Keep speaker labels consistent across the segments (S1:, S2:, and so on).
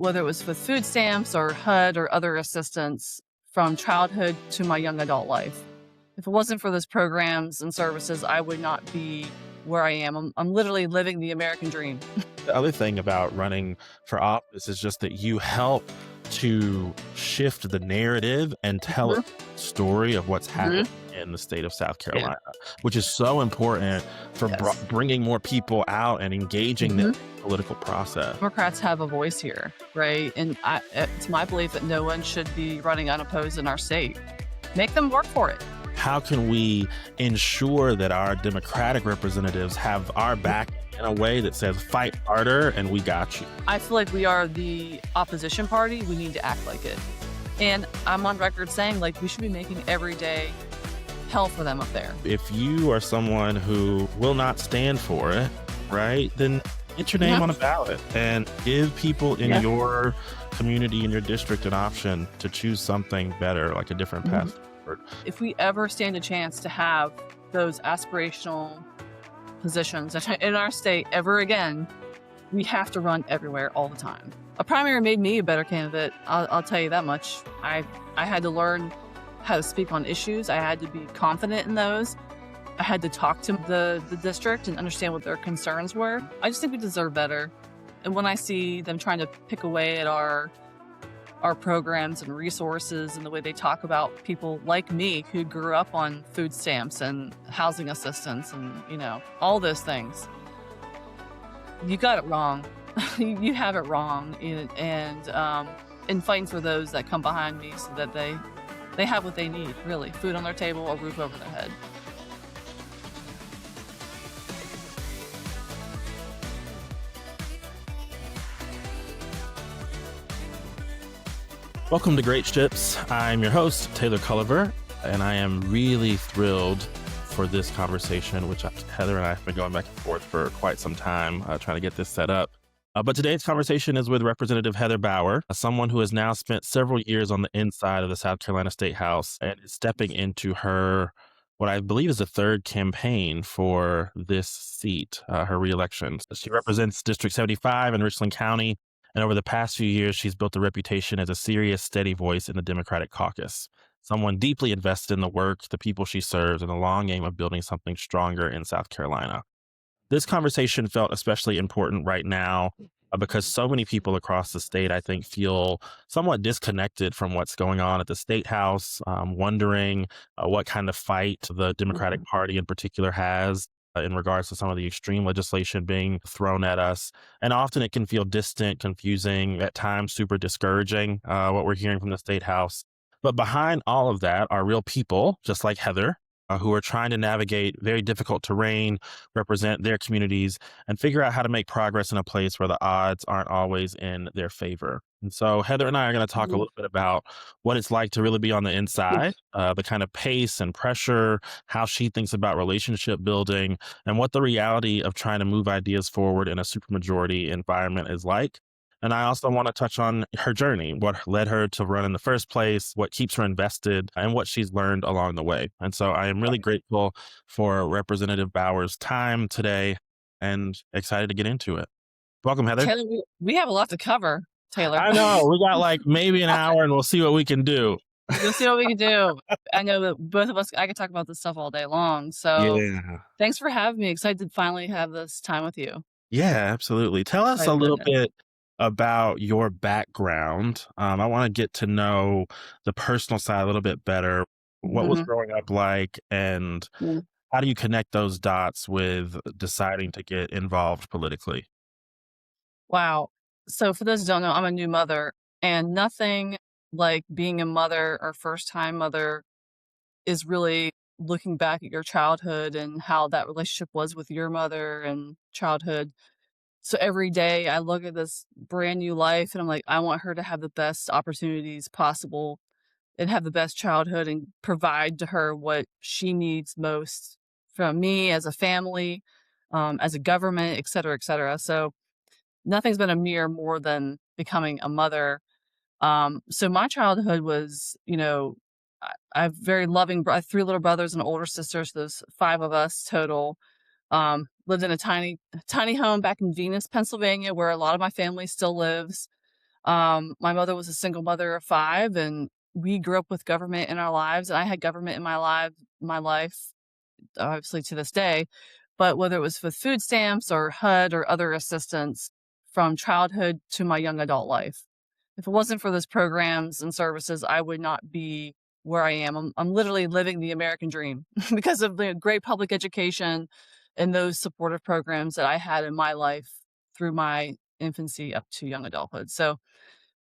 S1: whether it was with food stamps or HUD or other assistance from childhood to my young adult life. If it wasn't for those programs and services, I would not be where I am. I'm literally living the American dream.
S2: The other thing about running for office is just that you help to shift the narrative and tell a story of what's happening in the state of South Carolina, which is so important for bringing more people out and engaging the political process.
S1: Democrats have a voice here, right? And it's my belief that no one should be running unopposed in our state. Make them work for it.
S2: How can we ensure that our Democratic representatives have our back in a way that says, fight harder and we got you?
S1: I feel like we are the opposition party. We need to act like it. And I'm on record saying, like, we should be making every day hell for them up there.
S2: If you are someone who will not stand for it, right, then get your name on a ballot and give people in your community, in your district, an option to choose something better, like a different path forward.
S1: If we ever stand a chance to have those aspirational positions in our state ever again, we have to run everywhere all the time. A primary made me a better candidate. I'll tell you that much. I had to learn how to speak on issues. I had to be confident in those. I had to talk to the district and understand what their concerns were. I just think we deserve better. And when I see them trying to pick away at our programs and resources and the way they talk about people like me who grew up on food stamps and housing assistance and, all those things, you got it wrong. You have it wrong. And fighting for those that come behind me so that they have what they need, really. Food on their table, a roof over their head.
S2: Welcome to Great Ships. I'm your host, Taylor Culliver, and I am really thrilled for this conversation, which Heather and I have been going back and forth for quite some time, trying to get this set up. But today's conversation is with Representative Heather Bauer, someone who has now spent several years on the inside of the South Carolina State House and is stepping into her, what I believe is the third campaign for this seat, her reelection. She represents District 75 in Richland County. And over the past few years, she's built a reputation as a serious, steady voice in the Democratic caucus, someone deeply invested in the work, the people she serves, and the long aim of building something stronger in South Carolina. This conversation felt especially important right now because so many people across the state, I think, feel somewhat disconnected from what's going on at the State House, wondering what kind of fight the Democratic Party in particular has in regards to some of the extreme legislation being thrown at us. And often it can feel distant, confusing, at times super discouraging, what we're hearing from the State House. But behind all of that are real people, just like Heather, who are trying to navigate very difficult terrain, represent their communities, and figure out how to make progress in a place where the odds aren't always in their favor. And so Heather and I are going to talk a little bit about what it's like to really be on the inside, the kind of pace and pressure, how she thinks about relationship building, and what the reality of trying to move ideas forward in a supermajority environment is like. And I also want to touch on her journey, what led her to run in the first place, what keeps her invested, and what she's learned along the way. And so I am really grateful for Representative Bauer's time today and excited to get into it. Welcome, Heather.
S1: Taylor, we have a lot to cover, Taylor.
S2: I know. We got like maybe an hour and we'll see what we can do.
S1: We'll see what we can do. I know that both of us, I could talk about this stuff all day long. So Thanks for having me. Excited to finally have this time with you.
S2: Yeah, absolutely. Tell us a little bit about your background. I want to get to know the personal side a little bit better. What was growing up like, and how do you connect those dots with deciding to get involved politically?
S1: Wow. So for those who don't know, I'm a new mother, and nothing like being a mother or first-time mother is really looking back at your childhood and how that relationship was with your mother and childhood. So every day I look at this brand new life and I'm like, I want her to have the best opportunities possible and have the best childhood and provide to her what she needs most from me as a family, as a government, et cetera, et cetera. So nothing's been a mere more than becoming a mother. So my childhood was, I have very loving, I have 3 little brothers and an older sister, so there's 5 of us total. Lived in a tiny home back in Venus, Pennsylvania, where a lot of my family still lives. My mother was a single mother of 5, and we grew up with government in our lives, and I had government in my life, obviously to this day, but whether it was with food stamps or HUD or other assistance from childhood to my young adult life. If it wasn't for those programs and services, I would not be where I am. I'm literally living the American dream because of the great public education and those supportive programs that I had in my life through my infancy up to young adulthood. So,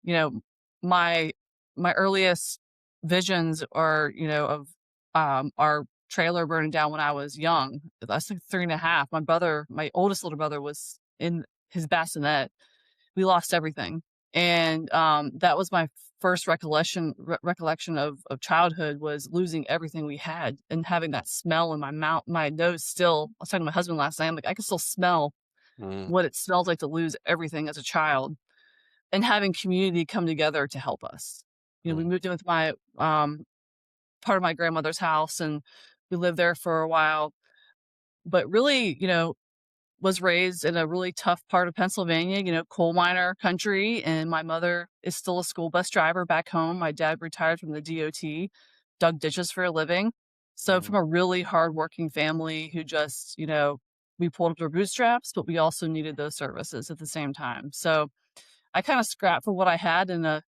S1: you know, my my earliest visions are, of our trailer burning down when I was young. I was like 3.5. My oldest little brother was in his bassinet. We lost everything. And that was my first recollection of childhood, was losing everything we had and having that smell in my mouth, my nose still. I was talking to my husband last night. I'm like, I can still smell
S2: Mm,
S1: what it smells like to lose everything as a child, and having community come together to help us. We
S2: mm,
S1: moved in with my part of my grandmother's house, and we lived there for a while, but really, was raised in a really tough part of Pennsylvania, coal miner country. And my mother is still a school bus driver back home. My dad retired from the DOT, dug ditches for a living. So
S2: mm.
S1: from a really hardworking family who just, we pulled up their bootstraps, but we also needed those services at the same time. So I kind of scrapped for what I had in a,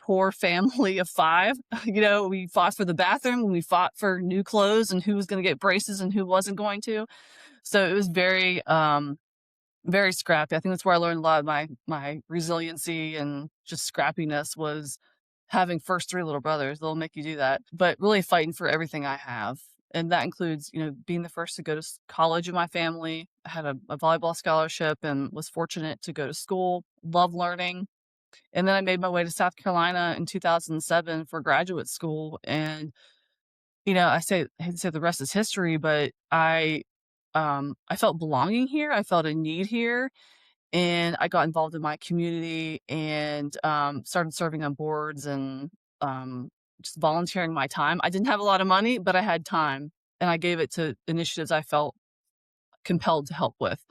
S1: poor family of 5. We fought for the bathroom, and we fought for new clothes and who was going to get braces and who wasn't going to. So it was very scrappy. I think that's where I learned a lot of my resiliency and just scrappiness, was having first 3 little brothers. They'll make you do that, but really fighting for everything I have. And that includes, being the first to go to college in my family. I had a volleyball scholarship and was fortunate to go to school, love learning. And then I made my way to South Carolina in 2007 for graduate school. And, I hate to say the rest is history, but I felt belonging here. I felt a need here, and I got involved in my community and started serving on boards and just volunteering my time. I didn't have a lot of money, but I had time, and I gave it to initiatives I felt compelled to help with.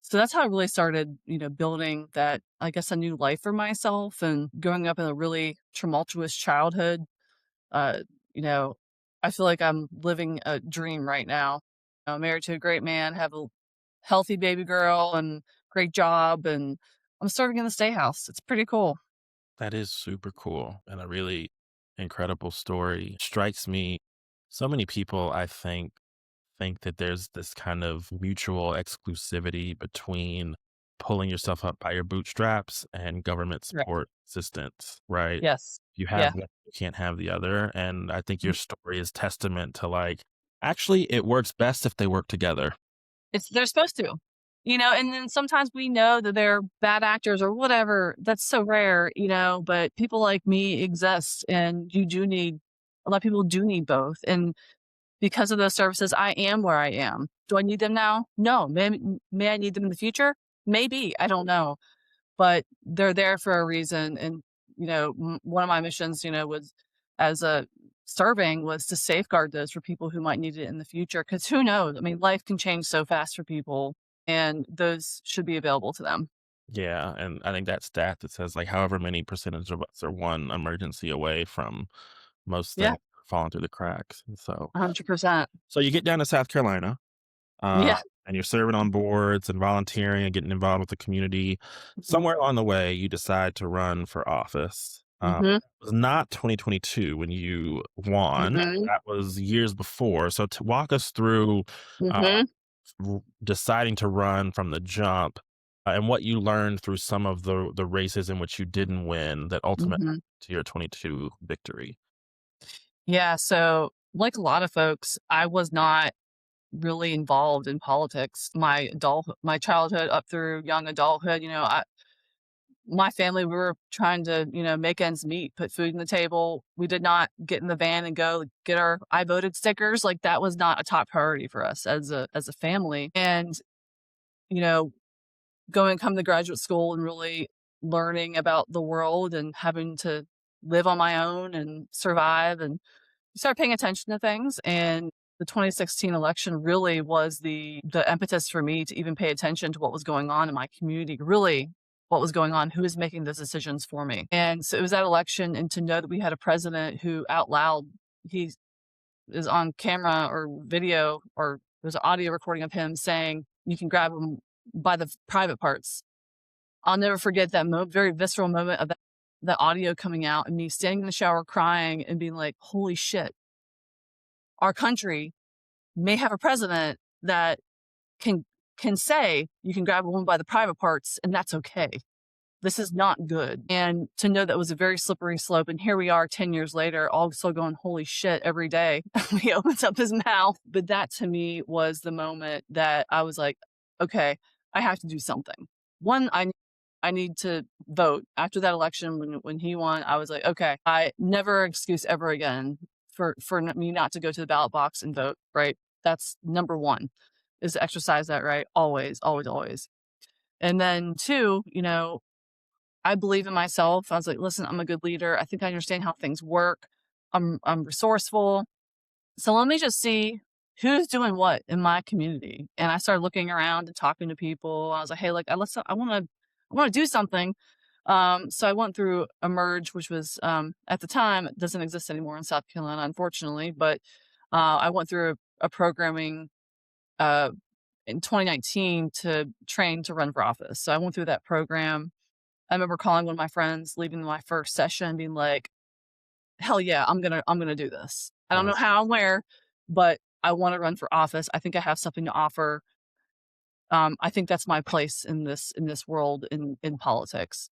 S1: So that's how I really started, building that, I guess, a new life for myself. And growing up in a really tumultuous childhood, uh, you know, I feel like I'm living a dream right now. I'm married to a great man, have a healthy baby girl and great job, and I'm serving in the state house. It's pretty cool.
S2: That is super cool and a really incredible story. Strikes me, so many people, I think that there's this kind of mutual exclusivity between pulling yourself up by your bootstraps and government
S1: Right.
S2: support assistance, right?
S1: Yes.
S2: You have
S1: Yeah.
S2: one, you can't have the other. And I think
S1: Mm.
S2: your story is testament to like, actually, it works best if they work together.
S1: They're supposed to. And then sometimes we know that they're bad actors or whatever. That's so rare, but people like me exist, and a lot of people do need both. And because of those services, I am where I am. Do I need them now? No. May I need them in the future? Maybe. I don't know. But they're there for a reason. And, one of my missions, was, as a serving, was to safeguard those for people who might need it in the future. Cause who knows? I mean, life can change so fast for people, and those should be available to them.
S2: Yeah. And I think that stat that says like however many percentage of us are one emergency away from most
S1: Yeah.
S2: things falling through the cracks. And so
S1: 100%.
S2: so you get down to South Carolina. Uh,
S1: Yeah.
S2: and you're serving on boards and volunteering and getting involved with the community.
S1: Mhm.
S2: Somewhere along the way, you decide to run for office.
S1: Mhm.
S2: It was not 2022 when you won.
S1: Mhm.
S2: That was years before. So to walk us through uh,
S1: Mhm.
S2: deciding to run from the jump and what you learned through some of the races in which you didn't win that ultimately
S1: Mhm.
S2: to your 22 victory.
S1: Yeah. So, like a lot of folks, I was not really involved in politics. My childhood up through young adulthood, my family, we were trying to, make ends meet, put food on the table. We did not get in the van and go get our I voted stickers. Like, that was not a top priority for us as a family. And, you know, come to graduate school and really learning about the world and having to live on my own and survive, and you start paying attention to things. And the 2016 election really was the impetus for me to even pay attention to what was going on in my community, really what was going on, who was making those decisions for me. And so it was that election, and to know that we had a president who out loud, he is on camera or video, or there's an audio recording of him saying, you can grab them by the private parts. I'll never forget that very visceral moment of that audio coming out and me standing in the shower crying and being like, holy shit, our country may have a president that can say you can grab a woman by the private parts and that's okay. This is not good. And to know that was a very slippery slope. And here we are 10 years later, also going, holy shit, every day he opens up his mouth. But that to me was the moment that I was like, okay, I have to do something. One, I need to vote. After that election, when he won, I was like, okay, I never excuse ever again for me not to go to the ballot box and vote, right? That's number one, is to exercise that right. Always, always, always. And then two, I believe in myself. I was like, listen, I'm a good leader. I think I understand how things work. I'm resourceful. So let me just see who's doing what in my community. And I started looking around and talking to people. I was like, hey, I want to do something. So I went through Emerge, which was at the time, it doesn't exist anymore in South Carolina, unfortunately. But I went through a programming in 2019 to train to run for office. So I went through that program. I remember calling one of my friends, leaving my first session, being like, hell yeah, I'm gonna do this. I don't know how and where, but I want to run for office. I think I have something to offer. I think that's my place in this world in politics.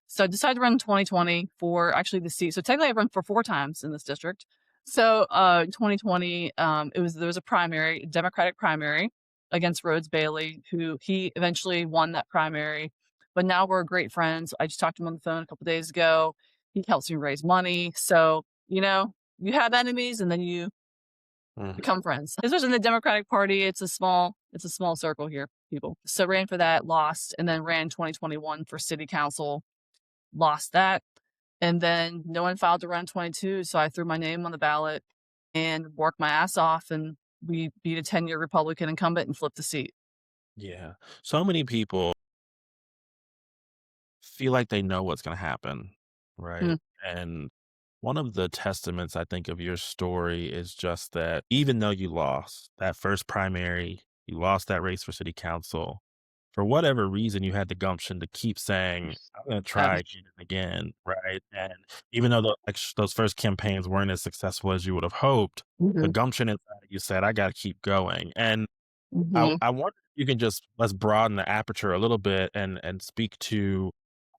S1: So I decided to run in 2020 for actually the seat. So technically I've run for 4 times in this district. So 2020, there was a primary, a Democratic primary against Rhodes Bailey, who he eventually won that primary. But now we're great friends. I just talked to him on the phone a couple days ago. He helps me raise money. So, you have enemies and then you become friends. Especially in the Democratic Party, it's a small circle here, people. So ran for that, lost, and then ran 2021 for city council, lost that. And then no one filed to run 22, so I threw my name on the ballot and worked my ass off, and we beat a 10-year Republican incumbent and flipped the seat.
S2: Yeah. So many people feel like they know what's going to happen, right?
S1: Mm,
S2: And one of the testaments I think of your story is just that even though you lost that first primary, you lost that race for city council, for whatever reason, you had the gumption to keep saying, I'm going to try
S1: savage.
S2: again and again, right? And even though those first campaigns weren't as successful as you would have hoped, the
S1: Mhm,
S2: gumption inside of you said, I got to keep going. And
S1: mhm,
S2: I wonder if you can just let's broaden the aperture a little bit and speak to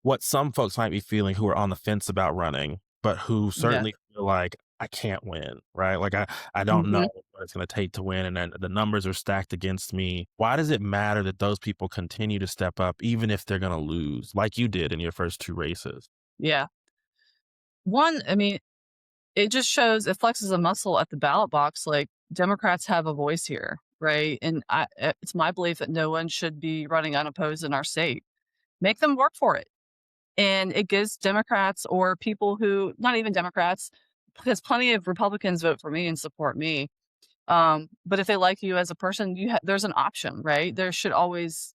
S2: what some folks might be feeling who are on the fence about running, but who
S1: yeah,
S2: certainly feel like I can't win, right? Like I don't know
S1: mhm.
S2: what it's going to take to win, and then the numbers are stacked against me. Why does it matter that those people continue to step up, even if they're going to lose, like you did in your first 2 races?
S1: Yeah. One, I mean, it just shows it flexes a muscle at the ballot box, like, Democrats have a voice here, right? And it's my belief that no one should be running unopposed in our state. Make them work for it. And it gives Democrats or people who not even Democrats, because plenty of Republicans vote for me and support me. But if they like you as a person, there's an option, right? There should always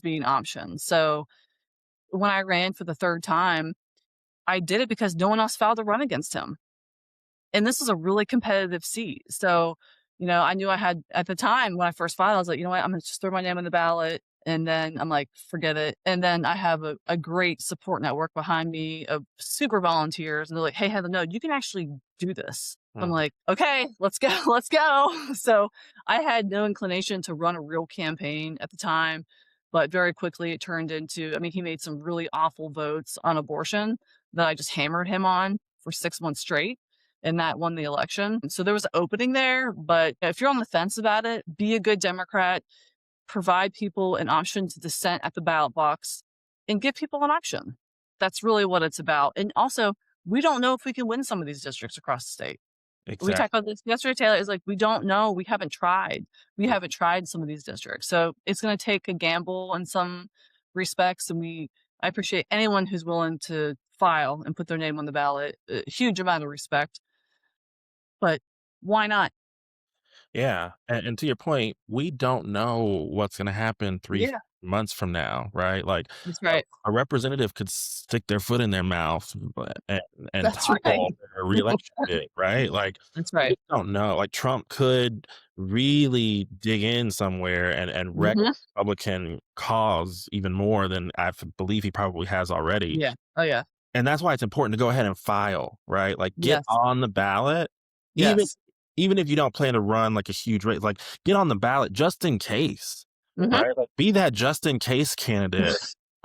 S1: be an option. So when I ran for the 3rd time, I did it because no one else filed to run against him. And this is a really competitive seat. So, I knew I had at the time when I first filed, I was like, you know what, I'm gonna just throw my name on the ballot. And then I'm like, forget it. And then I have a great support network behind me of super volunteers. And they're like, hey, Heather, no, you can actually do this. I'm
S2: Mhm.
S1: like, okay, let's go, let's go. So I had no inclination to run a real campaign at the time, but very quickly it turned into, I mean, he made some really awful votes on abortion that I just hammered him on for 6 months straight, and that won the election. So there was an opening there, but if you're on the fence about it, be a good Democrat, provide people an option to dissent at the ballot box, and give people an option. That's really what it's about. And also, we don't know if we can win some of these districts across the state. We talked
S2: Exactly.
S1: about this yesterday, Taylor. Is like, we don't know. We haven't tried. We haven't tried some of these districts. So it's going to take a gamble in some respects. And I appreciate anyone who's willing to file and put their name on the ballot. A huge amount of respect. But why not?
S2: Yeah. And to your point, we don't know what's going to happen three
S1: Yeah,
S2: months from now, right? Like
S1: that's
S2: a,
S1: right.
S2: a representative could stick their foot in their mouth and
S1: That's right.
S2: topple their reelection bid, right? Like
S1: That's
S2: we
S1: right.
S2: just don't know. Like Trump could really dig in somewhere and wreck
S1: Hmm.
S2: the Republican cause even more than believe he probably has already.
S1: Yeah. Oh yeah.
S2: And that's why it's important to go ahead and file, right? Like get
S1: Yes.
S2: on the ballot, even
S1: Yes.
S2: even if you don't plan to run like a huge race, like get on the ballot just in case,
S1: Hmm.
S2: right? Like be that just in case candidate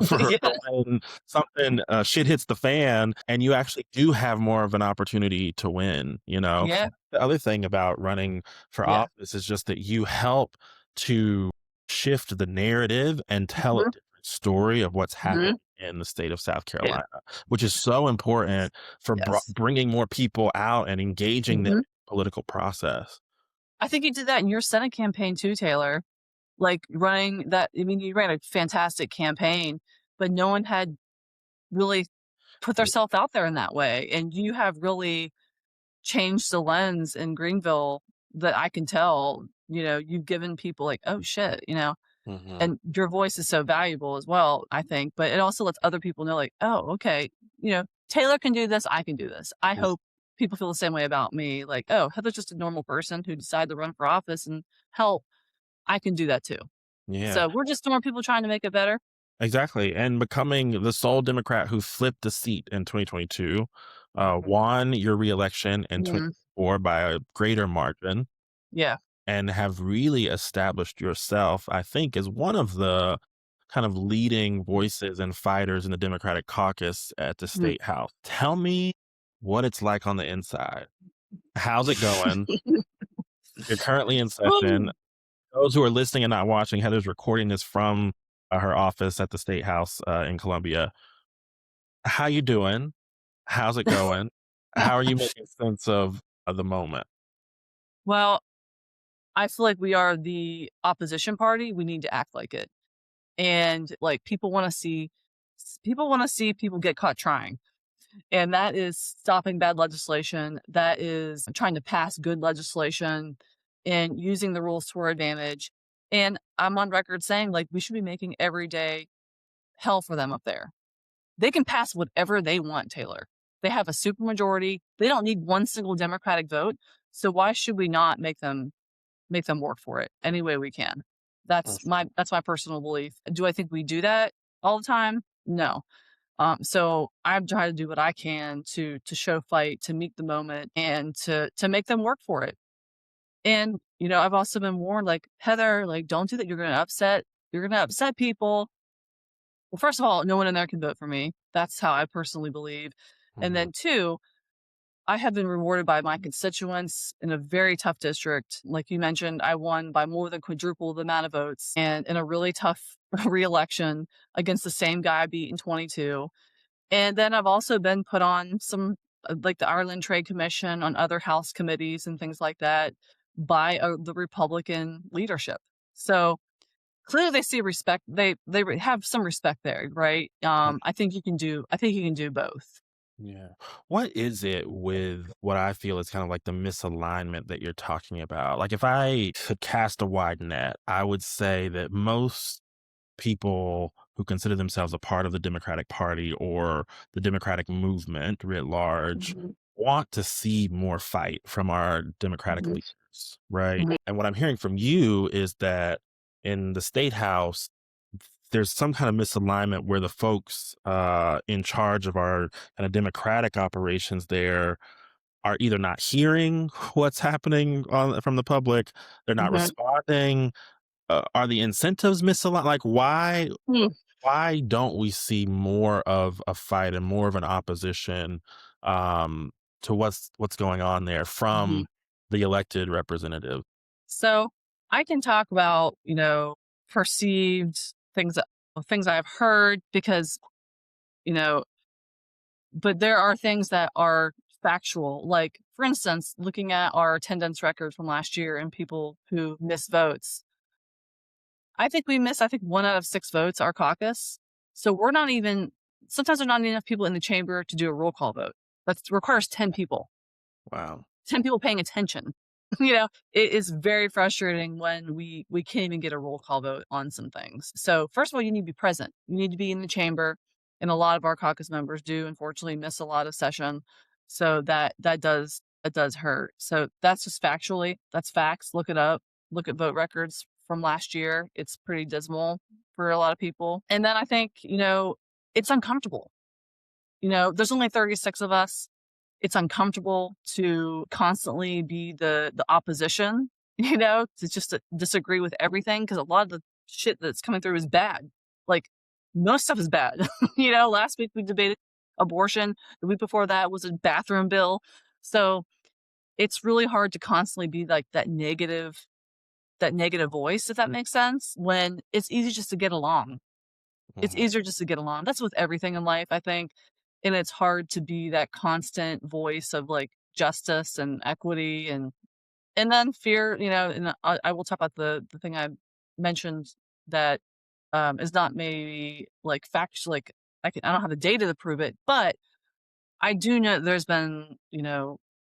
S2: for
S1: Yeah.
S2: when something shit hits the fan and you actually do have more of an opportunity to win, you know?
S1: Yeah.
S2: The other thing about running for
S1: Yeah.
S2: office is just that you help to shift the narrative and tell a
S1: Hmm.
S2: different story of what's happening
S1: Hmm.
S2: in the state of South
S1: Yeah.
S2: Carolina, which is so important for
S1: Yes.
S2: bringing more people out and engaging them
S1: Hmm.
S2: in the political process.
S1: I think you did that in your Senate campaign too, Taylor. Like running that. I mean, you ran a fantastic campaign, but no one had really put
S2: Yeah.
S1: themselves out there in that way, and you have really changed the lens in Greenville that I can tell. You've given people like, oh shit,
S2: Mhm.
S1: and your voice is so valuable as well, I think, but it also lets other people know, like, oh, okay, Taylor can do this, I can do this. I hope people feel the same way about me, like, oh, Heather's just a normal person who decided to run for office and help. I can do that too.
S2: Yeah.
S1: So we're just more people trying to make it better.
S2: Exactly, and becoming the sole Democrat who flipped the seat in 2022, won your reelection in
S1: Mhm.
S2: 2024 by a greater margin,
S1: Yeah.
S2: and have really established yourself, I think, as one of the kind of leading voices and fighters in the Democratic caucus at the
S1: Mhm.
S2: state house. Tell me what it's like on the inside. How's it going? You're currently in session. Those who are listening and not watching, Heather's recording this from her office at the state house in Columbia. How you doing? How's it going? How are you making sense of the moment?
S1: Well, I feel like we are the opposition party. We need to act like it. And like people want to see people get caught trying. And that is stopping bad legislation. That is trying to pass good legislation and using the rules to our advantage. And I'm on record saying, like, we should be making every day hell for them up there. They can pass whatever they want, Taylor. They have a supermajority. They don't need one single Democratic vote. So why should we not make them work for it any way we can? That's my personal belief. Do I think we do that all the time? No. So I'm trying to do what I can to show fight, to meet the moment, and to make them work for it. And I've also been warned, like, Heather, like, don't do that. You're gonna upset people. Well, first of all, no one in there can vote for me. That's how I personally believe. And
S2: Mhm.
S1: then two, I have been rewarded by my constituents in a very tough district. Like you mentioned, I won by more than quadruple the amount of votes and in a really tough reelection against the same guy I beat in 22. And then I've also been put on some, like the Ireland Trade Commission, on other House committees and things like that by the Republican leadership. So clearly they see respect. They have some respect there, right? I think you can do both.
S2: Yeah. What is it with what I feel is kind of like the misalignment that you're talking about? Like, if I could cast a wide net, I would say that most people who consider themselves a part of the Democratic Party or the Democratic movement writ large
S1: Mhm.
S2: want to see more fight from our Democratic
S1: Mhm.
S2: leaders, right?
S1: Mhm.
S2: And what I'm hearing from you is that in the state house, there's some kind of misalignment where the folks in charge of our kind of democratic operations there are either not hearing what's happening from the public, they're not
S1: Mhm.
S2: responding. Are the incentives misaligned? Like,
S1: Mhm.
S2: why don't we see more of a fight and more of an opposition um, to what's going on there
S1: Mhm.
S2: from the elected representative?
S1: So I can talk about, perceived things I've heard because, you know, but there are things that are factual. Like, for instance, looking at our attendance record from last year and people who miss votes. I think 1 out of 6 votes, our caucus. So sometimes there's not enough people in the chamber to do a roll call vote. That requires 10 people,
S2: Wow.
S1: 10 people paying attention. It is very frustrating when we can't even get a roll call vote on some things. So first of all, you need to be present. You need to be in the chamber, and a lot of our caucus members do unfortunately miss a lot of session. So that does hurt. So that's just factually, that's facts. Look it up. Look at vote records from last year. It's pretty dismal for a lot of people. And then I think, it's uncomfortable. There's only 36 of us. It's uncomfortable to constantly be the opposition, to just to disagree with everything, because a lot of the shit that's coming through is bad. Like, most stuff is bad. Last week we debated abortion. The week before that was a bathroom bill. So it's really hard to constantly be like that negative voice, if that makes sense, when it's easy just to get along. It's
S2: Mhm.
S1: easier just to get along. That's with everything in life, I think. And it's hard to be that constant voice of like justice and equity and then fear, and I will talk about the thing I mentioned that is not maybe like fact like I don't have the data to prove it, but I do know there's been,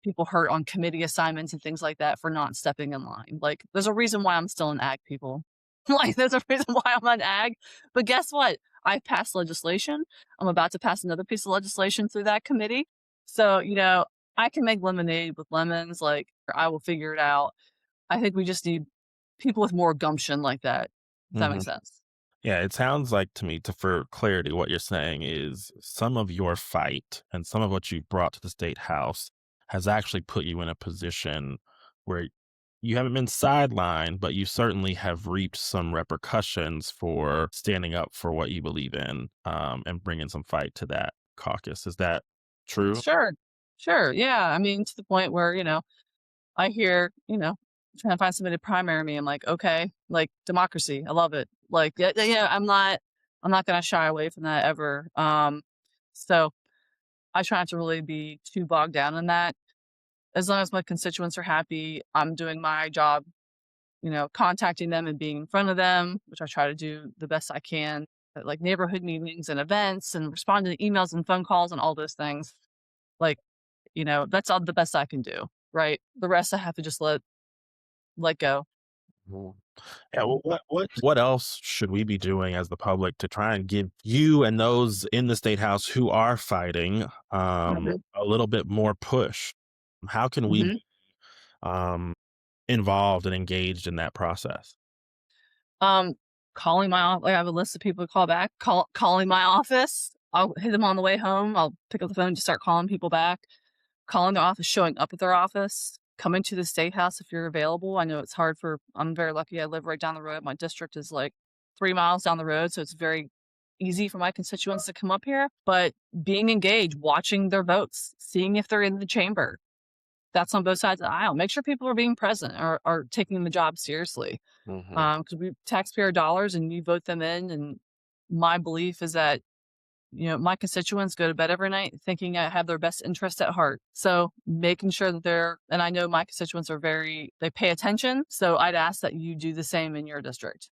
S1: people hurt on committee assignments and things like that for not stepping in line. Like, there's a reason why I'm still in ag, people. Like, there's a reason why I'm on ag. But guess what? I've passed legislation. I'm about to pass another piece of legislation through that committee. So, I can make lemonade with lemons. Like, I will figure it out. I think we just need people with more gumption like that, if that
S2: Mhm.
S1: makes sense.
S2: Yeah, it sounds like to me, for clarity, what you're saying is some of your fight and some of what you brought to the state house has actually put you in a position where you haven't been sidelined, but you certainly have reaped some repercussions for standing up for what you believe in, and bringing some fight to that caucus. Is that true?
S1: Sure. Sure. Yeah. I mean, to the point where, I hear, trying to find somebody to primary me. I'm like, okay, like democracy. I love it. Like, yeah, yeah, yeah, I'm not gonna shy away from that ever. So I try not to really be too bogged down in that. As long as my constituents are happy, I'm doing my job, contacting them and being in front of them, which I try to do the best I can at like neighborhood meetings and events and responding to emails and phone calls and all those things. Like, that's all the best I can do. Right. The rest I have to just let go.
S2: Mhm. Yeah, well, what else should we be doing as the public to try and give you and those in the state house who are fighting
S1: Mhm.
S2: a little bit more push? How can we
S1: Mhm.
S2: be um, involved and engaged in that process?
S1: Um, calling my off like, I have a list of people to call back, calling my office. I'll hit them on the way home. I'll pick up the phone, just start calling people back, calling their office, showing up at their office, coming to the state house if you're available. I know it's hard I'm very lucky. I live right down the road. My district is like 3 miles down the road, so it's very easy for my constituents to come up here. But being engaged, watching their votes, seeing if they're in the chamber. That's on both sides of the aisle. Make sure people are being present or are taking the job seriously.
S2: Hmm.
S1: Because we taxpayer dollars and you vote them in. And my belief is that, my constituents go to bed every night thinking I have their best interest at heart. So making sure that and I know my constituents they pay attention. So I'd ask that you do the same in your district.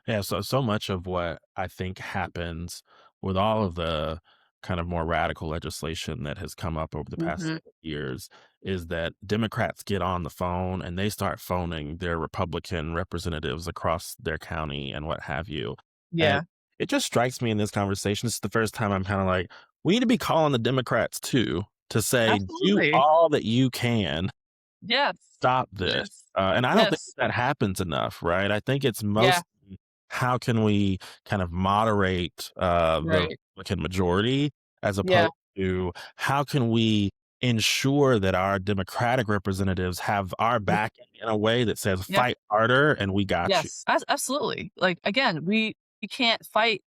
S2: Yeah, so much of what I think happens with all of the kind of more radical legislation that has come up over the past
S1: Hmm.
S2: several years is that Democrats get on the phone and they start phoning their Republican representatives across their county and what have you. And
S1: Yeah,
S2: it just strikes me in this conversation, this is the first time I'm kind of like, we need to be calling the Democrats too to say, do
S1: absolutely.
S2: all that you can,
S1: Yes.
S2: stop this.
S1: Yes.
S2: And I don't think
S1: Yes.
S2: that happens enough, right? I think it's
S1: Yeah.
S2: mostly how can we kind of moderate the
S1: Right.
S2: Republican majority as
S1: Yeah.
S2: opposed to how can we ensure that our Democratic representatives have our
S1: Mm,
S2: back in a way that says
S1: yeah.
S2: fight harder and we got you.
S1: Yes. Absolutely. Like, again, we can't fight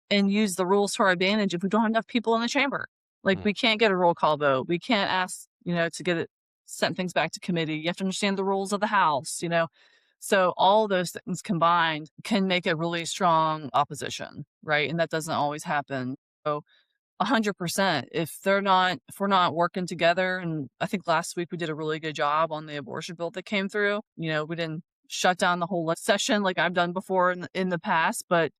S1: and use the rules to our advantage if we don't have enough people in the chamber. Like,
S2: Mm,
S1: we can't get a roll call vote. We can't ask, to get it sent things back to committee. You have to understand the rules of the House. So all those things combined can make a really strong opposition, right? And that doesn't always happen. So 100%. If we're not working together, and I think last week we did a really good job on the abortion bill that came through. We didn't shut down the whole session like I've done before in the past, but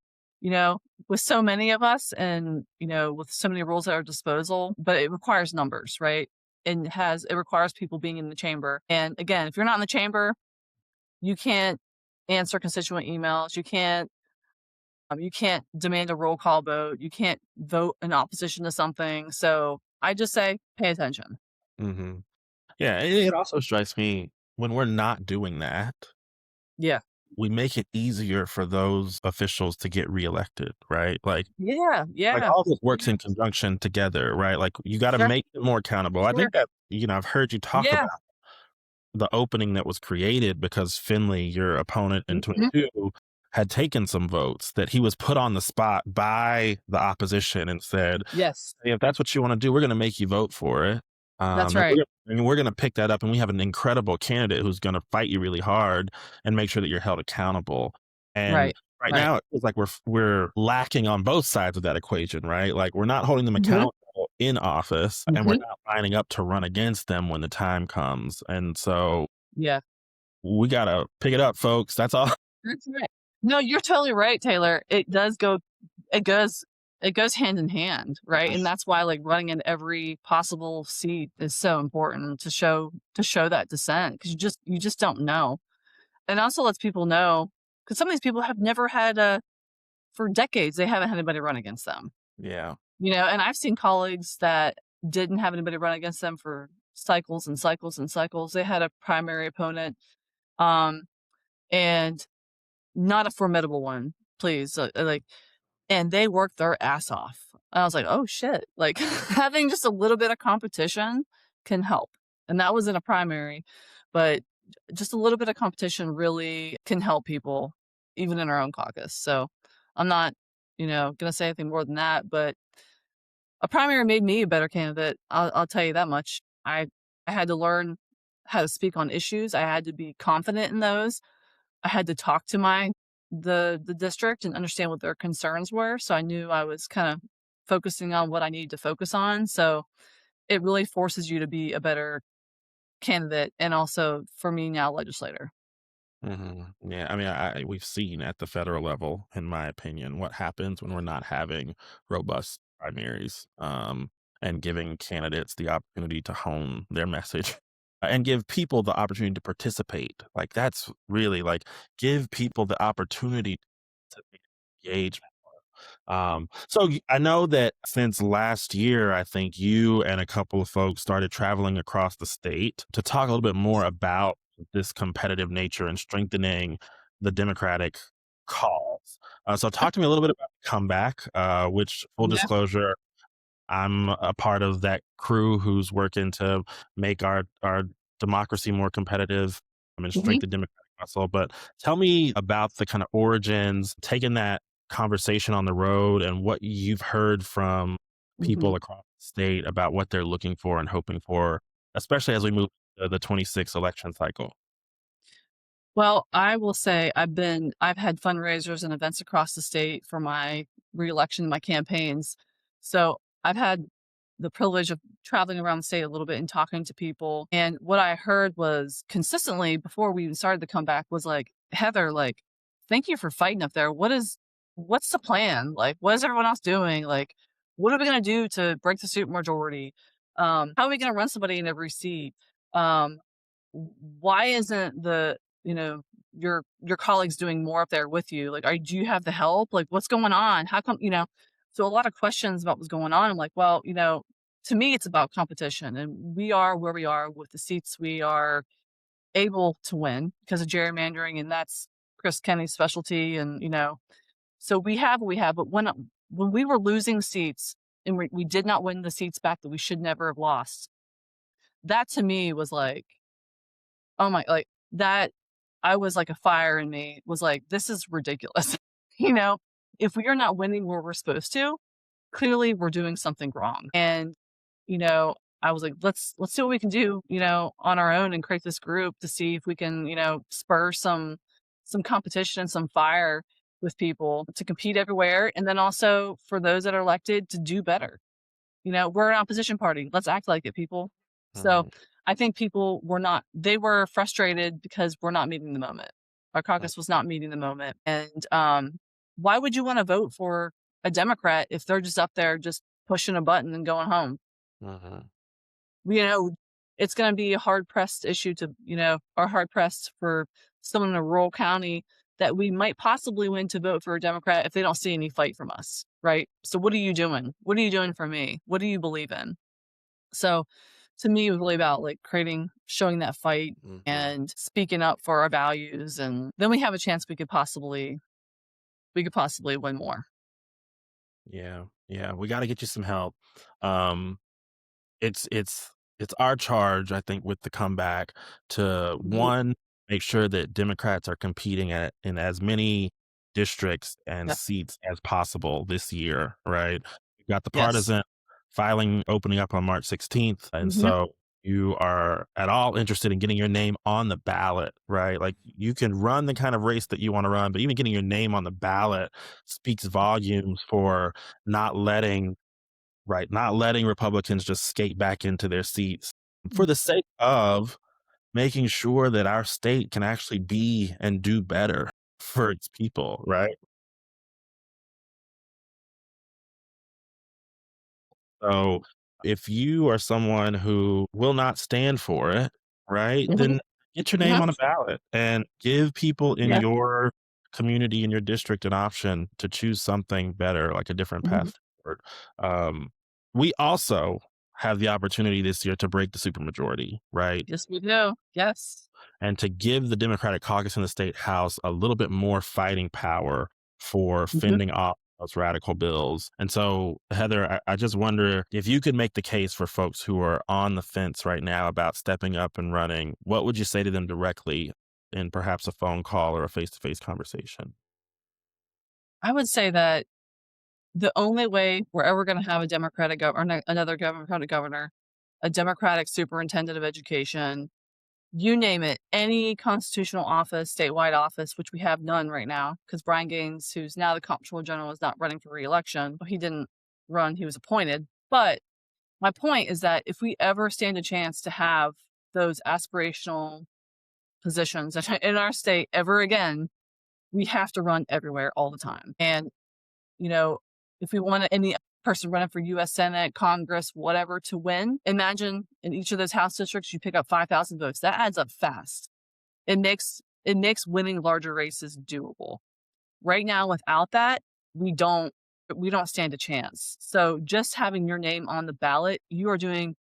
S1: you know, with so many of us and with so many rules at our disposal, but it requires numbers, right? and it requires people being in the chamber. And again, if you're not in the chamber, you can't answer constituent emails. You can't demand a roll call vote. You can't vote in opposition to something. So I just say, pay attention.
S2: Hmm. Yeah, it also strikes me when we're not doing that,
S1: Yeah.
S2: we make it easier for those officials to get reelected, right?
S1: Yeah.
S2: Like
S1: Yeah.
S2: all this works
S1: Yeah.
S2: in conjunction together, right? Like you got to
S1: Sure.
S2: make them more accountable. I
S1: Sure.
S2: think that, I've heard you talk
S1: Yeah.
S2: about the opening that was created because Finley, your opponent in
S1: Mhm.
S2: 22, had taken some votes that he was put on the spot by the opposition and said,
S1: Yes.
S2: "Hey, if that's what you want to do, we're going to make you vote for it.
S1: That's
S2: And
S1: right.
S2: we're gonna pick that up, and we have an incredible candidate who's going to fight you really hard and make sure that you're held accountable." And
S1: Right.
S2: right
S1: Right.
S2: now, it feels like we're lacking on both sides of that equation, right? Like we're not holding them
S1: Mhm.
S2: accountable in office, and we're
S1: Mhm.
S2: not lining up to run against them when the time comes. And so
S1: Yeah.
S2: we gotta pick it up, folks. That's all.
S1: That's right. No, you're totally right, Taylor. It goes it goes hand in hand, right? And that's why like running in every possible seat is so important to show that dissent because you just don't know. And also lets people know because some of these people have never had a for decades they haven't had anybody run against them.
S2: Yeah.
S1: And I've seen colleagues that didn't have anybody run against them for cycles and cycles and cycles. They had a primary opponent, um, and not a formidable one, please. And they worked their ass off. I was like, oh shit. Like having just a little bit of competition can help. And that was in a primary, but just a little bit of competition really can help people, even in our own caucus. So I'm not, gonna say anything more than that, but a primary made me a better candidate. I'll tell you that much. I had to learn how to speak on issues. I had to be confident in those. I had to talk to the district and understand what their concerns were. So I knew I was kind of focusing on what I needed to focus on. So it really forces you to be a better candidate and also for me now legislator.
S2: Yeah, I mean, we've seen at the federal level, in my opinion, what happens when we're not having robust primaries, and giving candidates the opportunity to hone their message and give people the opportunity to participate. Like that's really like give people the opportunity to engage. I know that since last year, I think you and a couple of folks started traveling across the state to talk a little bit more about this competitive nature and strengthening the Democratic cause. So talk to me a little bit about comeback, which full
S1: Yeah.
S2: disclosure, I'm a part of that crew who's working to make our democracy more competitive, and
S1: Hmm.
S2: strengthen democratic muscle. But tell me about the kind of origins, taking that conversation on the road, and what you've heard from
S1: Hmm.
S2: people across the state about what they're looking for and hoping for, especially as we move to the 26 election cycle.
S1: Well, I will say I've had fundraisers and events across the state for my reelection, my campaigns. So I've had the privilege of traveling around the state a little bit and talking to people. And what I heard was consistently before we even started the comeback was like, Heather, like, thank you for fighting up there. What's the plan? Like, what is everyone else doing? Like, what are we gonna do to break the supermajority? How are we gonna run somebody in every seat? Um, why isn't your colleagues doing more up there with you? Like, do you have the help? Like, what's going on? How come, so a lot of questions about what's going on. I'm like, well, to me, it's about competition, and we are where we are with the seats we are able to win because of gerrymandering, and that's Chris Kenny's specialty. And so we have what we have. But when we were losing seats and we did not win the seats back that we should never have lost, that to me was like, oh my, like that. I was like a fire in me was like, this is ridiculous. you know, if we are not winning where we're supposed to, clearly we're doing something wrong. And, you know, I was like, let's see what we can do, on our own and create this group to see if we can, spur some competition and some fire with people to compete everywhere. And then also for those that are elected to do better. We're an opposition party. Let's act like it, people. So
S2: Mhm,
S1: I think they were frustrated because we're not meeting the moment. Our caucus was not meeting the moment. And why would you want to vote for a Democrat if they're just up there just pushing a button and going home?
S2: mhm.
S1: you know, it's going to be a hard pressed issue to, or hard pressed for someone in a rural county that we might possibly win to vote for a Democrat if they don't see any fight from us, right? So what are you doing? What are you doing for me? What do you believe in? So to me, it was really about like showing that fight
S3: Mhm.
S1: and speaking up for our values, and then we have a chance we could possibly win more.
S2: Yeah, yeah, we got to get you some help. Um, it's our charge, I think, with the comeback to
S1: Mhm.
S2: one, make sure that Democrats are competing in as many districts and
S1: Yeah.
S2: seats as possible this year, right? We've got the
S1: Yes.
S2: partisan filing opening up on March 16th. And
S1: Hmm.
S2: so you are at all interested in getting your name on the ballot, right? Like you can run the kind of race that you want to run, but even getting your name on the ballot speaks volumes for not letting not letting Republicans just skate back into their seats for the sake of making sure that our state can actually be and do better for its people, right? So if you are someone who will not stand for it, right,
S1: Hmm.
S2: then get your name
S1: Hmm.
S2: on a ballot and give people in
S1: Yeah.
S2: your community, in your district, an option to choose something better, like a different
S1: Hmm.
S2: path forward. Um, we also have the opportunity this year to break the supermajority, right?
S1: Yes, we do. Yes.
S2: And to give the Democratic caucus in the state house a little bit more fighting power for
S1: Hmm.
S2: fending off those radical bills. And so, Heather, I just wonder if you could make the case for folks who are on the fence right now about stepping up and running, what would you say to them directly in perhaps a phone call or a face to face conversation?
S1: I would say that the only way we're ever going to have a Democratic governor, another Democratic governor, a Democratic superintendent of education, you name it, any constitutional office, statewide office, which we have none right now, because Brian Gaines, who's now the comptroller general, is not running for reelection. He didn't run; he was appointed. But my point is that if we ever stand a chance to have those aspirational positions in our state ever again, we have to run everywhere all the time. And you know, if we want any person running for U.S. Senate, Congress, whatever to win, imagine in each of those House districts you pick up 5,000 votes. That adds up fast. It makes winning larger races doable. Right now, without that, we don't we don't stand a chance. So just having your name on the ballot, you are doing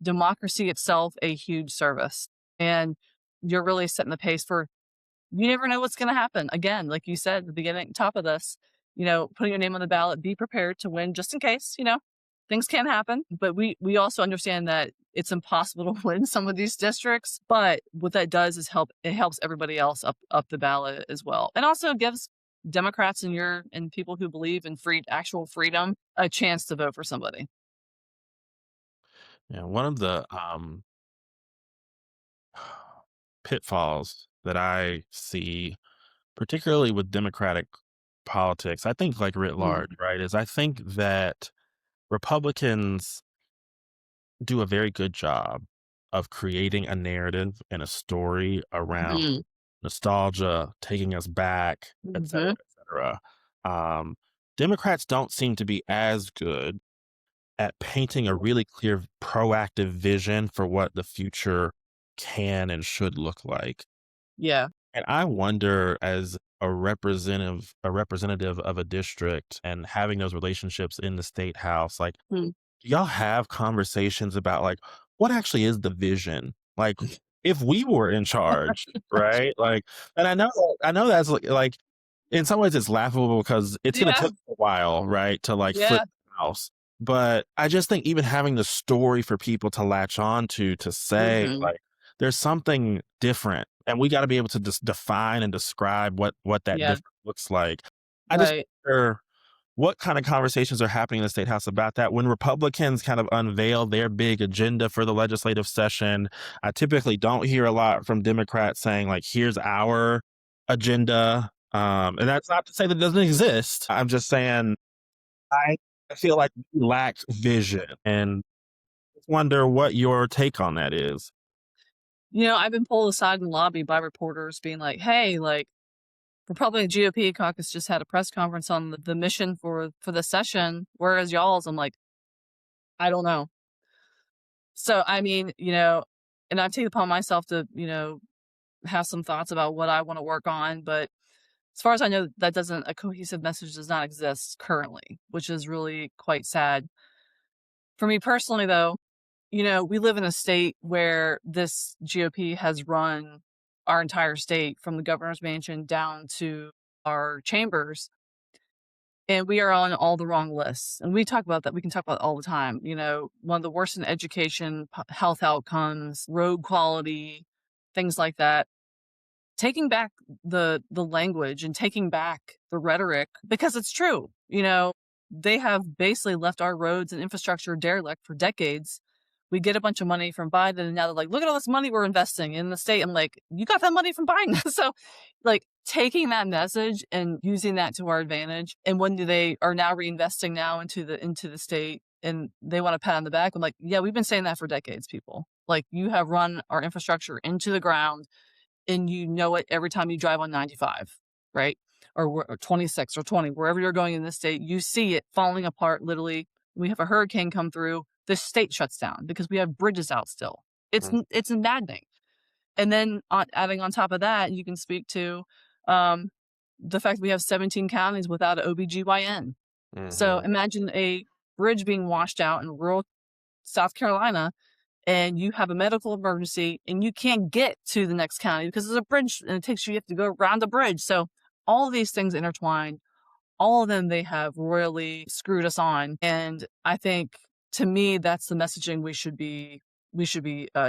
S1: democracy itself a huge service, and you're really setting the pace for you never know what's going to happen. Again, like you said at the beginning, top of this, putting your name on the ballot, be prepared to win just in case, things can happen. But we also understand that it's impossible to win some of these districts. But what that does is it helps everybody else up the ballot as well. And also gives Democrats and people who believe in actual freedom a chance to vote for somebody.
S2: Yeah, one of the pitfalls that I see, particularly with Democratic politics, I think like writ
S1: Mm,
S2: large, right, is I think that Republicans do a very good job of creating a narrative and a story around
S1: mhm,
S2: nostalgia, taking us back, et cetera,
S1: mhm.
S2: et cetera. Democrats don't seem to be as good at painting a really clear, proactive vision for what the future can and should look like.
S1: Yeah.
S2: And I wonder, as a representative of a district and having those relationships in the state house, like,
S1: Mm.
S2: do y'all have conversations about like what actually is the vision? Like if we were in charge, right? Like, and I know that's like in some ways it's laughable because it's gonna
S1: Yeah.
S2: take a while, right, to like flip
S1: Yeah.
S2: the house. But I just think even having the story for people to latch on to say
S1: Hmm.
S2: like there's something different and we got to be able to just define and describe what that
S1: Yeah.
S2: difference looks like. I just
S1: Right.
S2: wonder what kind of conversations are happening in the state house about that when Republicans kind of unveil their big agenda for the legislative session? I typically don't hear a lot from Democrats saying like here's our agenda, and that's not to say that it doesn't exist. I'm just saying i I feel like we lack vision and just wonder what your take on that is.
S1: I've been pulled aside in the lobby by reporters being like, hey, like, Republican GOP caucus just had a press conference on the mission for the session, whereas y'all's. I'm like, I don't know. So, I mean, and I've taken upon myself to, have some thoughts about what I want to work on. But as far as I know, a cohesive message does not exist currently, which is really quite sad. For me personally, though, we live in a state where this GOP has run our entire state from the governor's mansion down to our chambers, and we are on all the wrong lists. And we talk about that. We can talk about it all the time. One of the worst in education, health outcomes, road quality, things like that. Taking back the language and taking back the rhetoric, because it's true. They have basically left our roads and infrastructure derelict for decades. We get a bunch of money from Biden, and now they're like, look at all this money we're investing in the state. I'm like, you got that money from Biden. So, like, taking that message and using that to our advantage. And when they are now reinvesting now into the state, and they want to pat on the back, I'm like, yeah, we've been saying that for decades, people. Like, you have run our infrastructure into the ground, and you know it every time you drive on 95, right? Or 26 or 20, wherever you're going in this state, you see it falling apart. Literally, we have a hurricane come through, the state shuts down because we have bridges out still.
S3: Mm,
S1: It's maddening. And then adding on top of that, you can speak to um, the fact that we have 17 counties without an OBGYN. So
S3: mhm,
S1: imagine a bridge being washed out in rural South Carolina, and you have a medical emergency and you can't get to the next county because there's a bridge and you have to go around the bridge. So all of these things intertwined, all of them, they have royally screwed us on. And I think, to me, that's the messaging we should be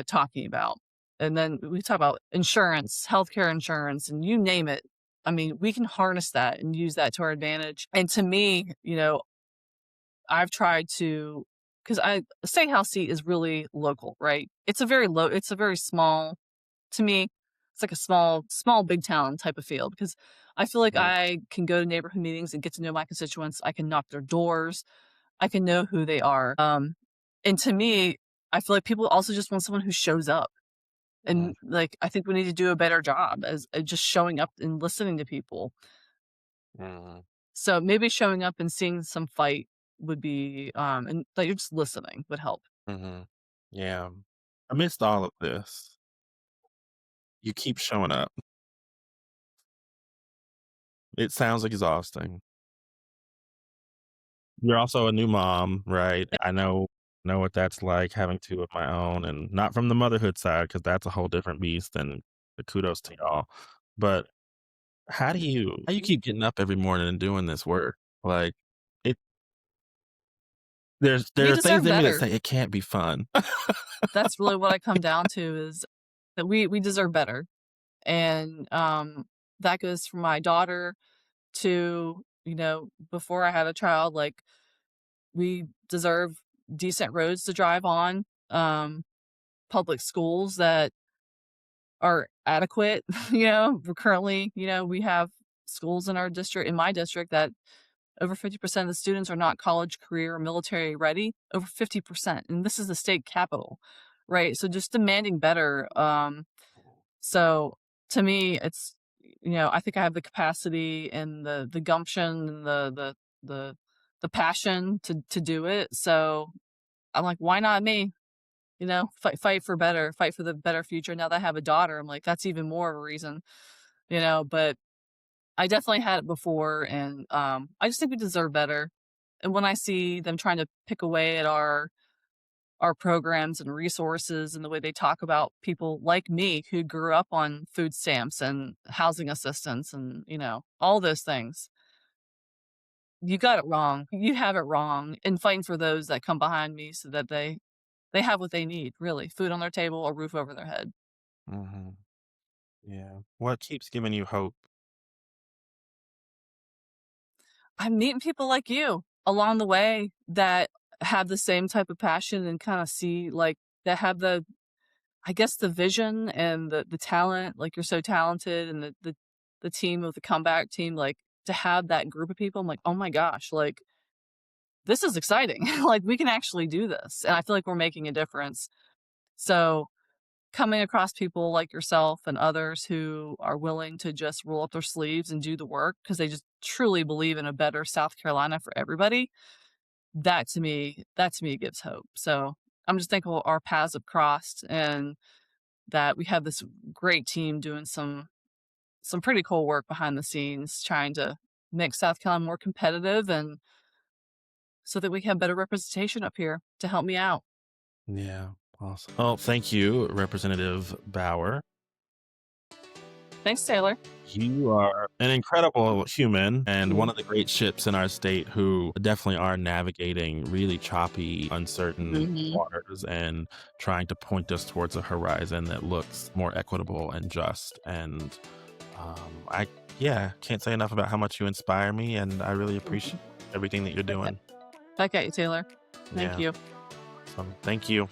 S1: talking about. And then we talk about insurance, healthcare insurance, and you name it. I mean, we can harness that and use that to our advantage. And to me, I've tried to, because state house seat is really local, right? It's a very small, to me, it's like a small, big town type of feel, because I feel like
S3: mm,
S1: I can go to neighborhood meetings and get to know my constituents. I can knock their doors. I can know who they are. And to me, I feel like people also just want someone who shows up.
S3: mm,
S1: And, like, I think we need to do a better job as just showing up and listening to people.
S3: mhm,
S1: So maybe showing up and seeing some fight would be, and like you're just listening would help.
S3: mhm. Yeah.
S2: Amidst all of this, you keep showing up. It sounds exhausting. You're also a new mom, right? I know what that's like having two of my own, and not from the motherhood side because that's a whole different beast, and the kudos to y'all. But how you keep getting up every morning and doing this work? Like, it there
S1: We
S2: are things
S1: deserve
S2: in me that
S1: better.
S2: say it can't be fun.
S1: That's really what I come down to, is that we deserve better. And that goes from my daughter to, before I had a child, like, we deserve decent roads to drive on, public schools that are adequate. We're currently, we have schools in my district, that over 50% of the students are not college, career, or military ready. Over 50%. And this is the state capital, right? So just demanding better. So to me, it's, I think I have the capacity and the gumption and the the passion to do it. So I'm like, why not me? Fight for better, fight for the better future. Now that I have a daughter, I'm like, that's even more of a reason. But I definitely had it before, and I just think we deserve better. And when I see them trying to pick away at our programs and resources, and the way they talk about people like me who grew up on food stamps and housing assistance and, all those things, you got it wrong. You have it wrong. And fighting for those that come behind me so that they have what they need, really, food on their table, a roof over their head.
S3: Mhm. Yeah. What keeps giving you hope?
S1: I'm meeting people like you along the way that have the same type of passion, and kind of see, like, that have I guess, the vision and the talent. Like, you're so talented, and the team of the comeback team, like, to have that group of people, I'm like, oh my gosh, like, this is exciting. Like, we can actually do this. And I feel like we're making a difference. So coming across people like yourself and others who are willing to just roll up their sleeves and do the work because they just truly believe in a better South Carolina for everybody, that to me gives hope. So I'm just thankful our paths have crossed and that we have this great team doing some pretty cool work behind the scenes trying to make South Carolina more competitive and so that we have better representation up here to help me out.
S2: Yeah, awesome. Well, thank you, Representative Bauer.
S1: Thanks, Taylor.
S2: You are an incredible human and one
S1: Mm.
S2: of the great ships in our state who definitely are navigating really choppy, uncertain
S1: Mhm.
S2: waters and trying to point us towards a horizon that looks more equitable and just. And I, yeah, can't say enough about how much you inspire me, and I really
S1: Mhm.
S2: appreciate everything that you're
S1: Okay.
S2: doing.
S1: Back at you, Taylor. Thank
S2: Yeah,
S1: you.
S2: so thank you.